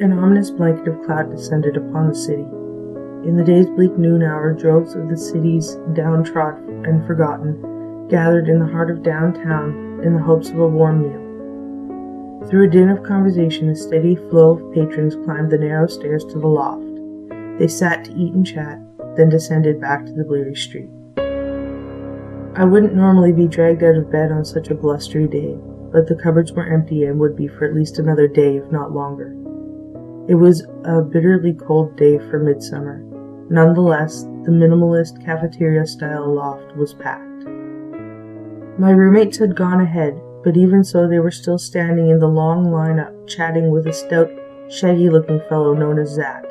An ominous blanket of cloud descended upon the city. In the day's bleak noon hour, droves of the city's downtrodden and forgotten gathered in the heart of downtown in the hopes of a warm meal. Through a din of conversation, a steady flow of patrons climbed the narrow stairs to the loft. They sat to eat and chat, then descended back to the bleary street. I wouldn't normally be dragged out of bed on such a blustery day, but the cupboards were empty and would be for at least another day, if not longer. It was a bitterly cold day for midsummer. Nonetheless, the minimalist cafeteria-style loft was packed. My roommates had gone ahead, but even so they were still standing in the long line-up, chatting with a stout, shaggy-looking fellow known as Zach.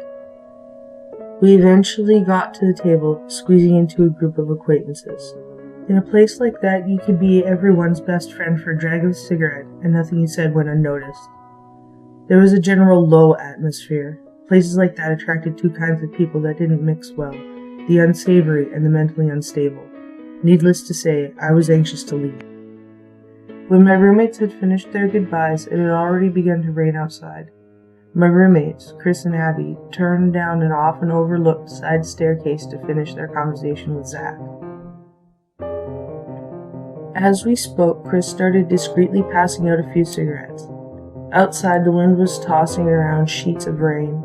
We eventually got to the table, squeezing into a group of acquaintances. In a place like that, you could be everyone's best friend for a drag of a cigarette, and nothing you said went unnoticed. There was a general low atmosphere. Places like that attracted two kinds of people that didn't mix well, the unsavory and the mentally unstable. Needless to say, I was anxious to leave. When my roommates had finished their goodbyes, it had already begun to rain outside. My roommates, Chris and Abby, turned down an often overlooked side staircase to finish their conversation with Zach. As we spoke, Chris started discreetly passing out a few cigarettes. Outside, the wind was tossing around sheets of rain.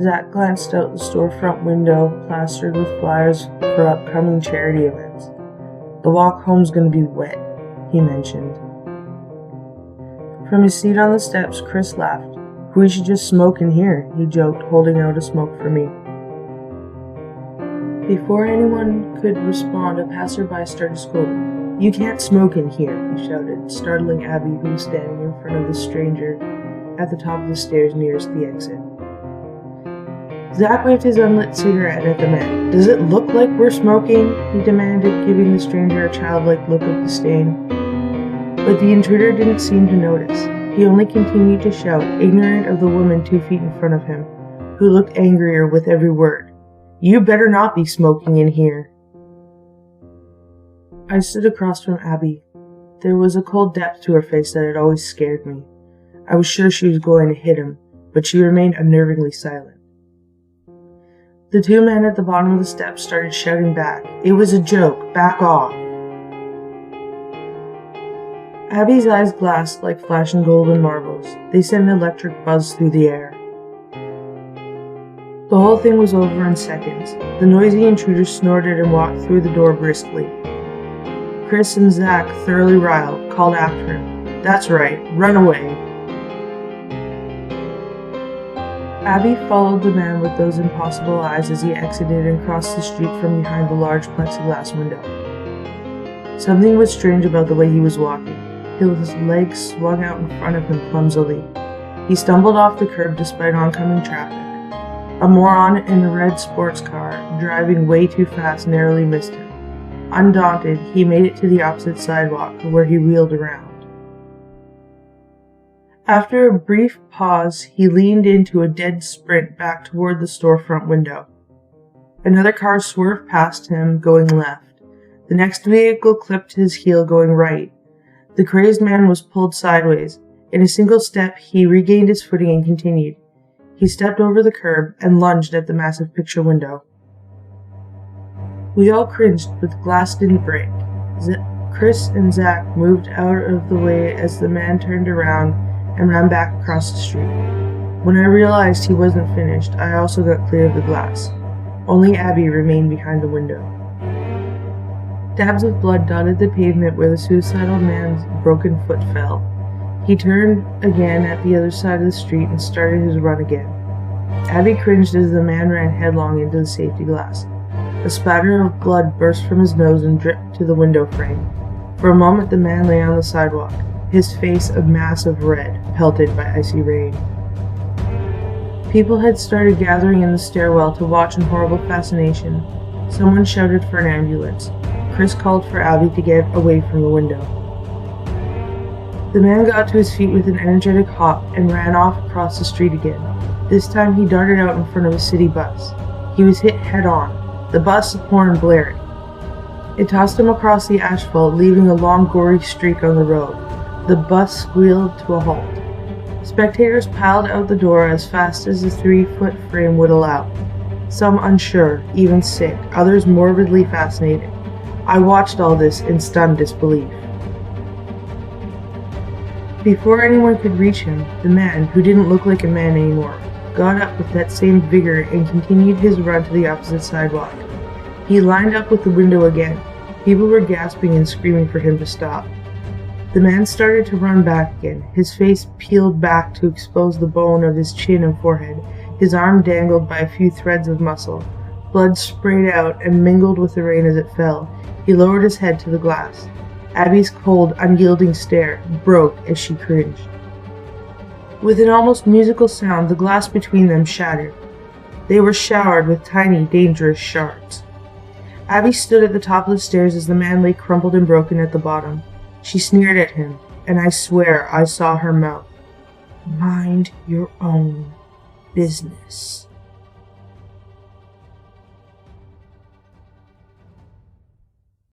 Zach glanced out the storefront window, plastered with flyers for upcoming charity events. "The walk home's gonna be wet," he mentioned. From his seat on the steps, Chris laughed. "We should just smoke in here," he joked, holding out a smoke for me. Before anyone could respond, a passerby started scolding. "You can't smoke in here," he shouted, startling Abby, who was standing in front of the stranger at the top of the stairs nearest the exit. Zach waved his unlit cigarette at the man. "Does it look like we're smoking?" he demanded, giving the stranger a childlike look of disdain. But the intruder didn't seem to notice. He only continued to shout, ignorant of the woman 2 feet in front of him, who looked angrier with every word. "You better not be smoking in here." I stood across from Abby. There was a cold depth to her face that had always scared me. I was sure she was going to hit him, but she remained unnervingly silent. The two men at the bottom of the steps started shouting back. "It was a joke. Back off." Abby's eyes glassed like flashing golden marbles. They sent an electric buzz through the air. The whole thing was over in seconds. The noisy intruder snorted and walked through the door briskly. Chris and Zach, thoroughly riled, called after him. "That's right. Run away." Abby followed the man with those impossible eyes as he exited and crossed the street from behind the large plexiglass window. Something was strange about the way he was walking. His legs swung out in front of him clumsily. He stumbled off the curb despite oncoming traffic. A moron in a red sports car, driving way too fast, narrowly missed him. Undaunted, he made it to the opposite sidewalk, where he wheeled around. After a brief pause, he leaned into a dead sprint back toward the storefront window. Another car swerved past him, going left. The next vehicle clipped his heel, going right. The crazed man was pulled sideways. In a single step, he regained his footing and continued. He stepped over the curb and lunged at the massive picture window. We all cringed, but the glass didn't break. Chris and Zach moved out of the way as the man turned around and ran back across the street. When I realized he wasn't finished, I also got clear of the glass. Only Abby remained behind the window. Dabs of blood dotted the pavement where the suicidal man's broken foot fell. He turned again at the other side of the street and started his run again. Abby cringed as the man ran headlong into the safety glass. A spatter of blood burst from his nose and dripped to the window frame. For a moment the man lay on the sidewalk, his face a mass of red, pelted by icy rain. People had started gathering in the stairwell to watch in horrible fascination. Someone shouted for an ambulance. Chris called for Abby to get away from the window. The man got to his feet with an energetic hop and ran off across the street again. This time he darted out in front of a city bus. He was hit head-on, the bus horn blaring. It tossed him across the asphalt, leaving a long gory streak on the road. The bus squealed to a halt. Spectators piled out the door as fast as the 3-foot frame would allow. Some unsure, even sick, others morbidly fascinated. I watched all this in stunned disbelief. Before anyone could reach him, the man, who didn't look like a man anymore, got up with that same vigor and continued his run to the opposite sidewalk. He lined up with the window again. People were gasping and screaming for him to stop. The man started to run back again, his face peeled back to expose the bone of his chin and forehead, his arm dangled by a few threads of muscle. Blood sprayed out and mingled with the rain as it fell. He lowered his head to the glass. Abby's cold, unyielding stare broke as she cringed. With an almost musical sound, the glass between them shattered. They were showered with tiny, dangerous shards. Abby stood at the top of the stairs as the man lay crumpled and broken at the bottom. She sneered at him, and I swear I saw her mouth. "Mind your own business."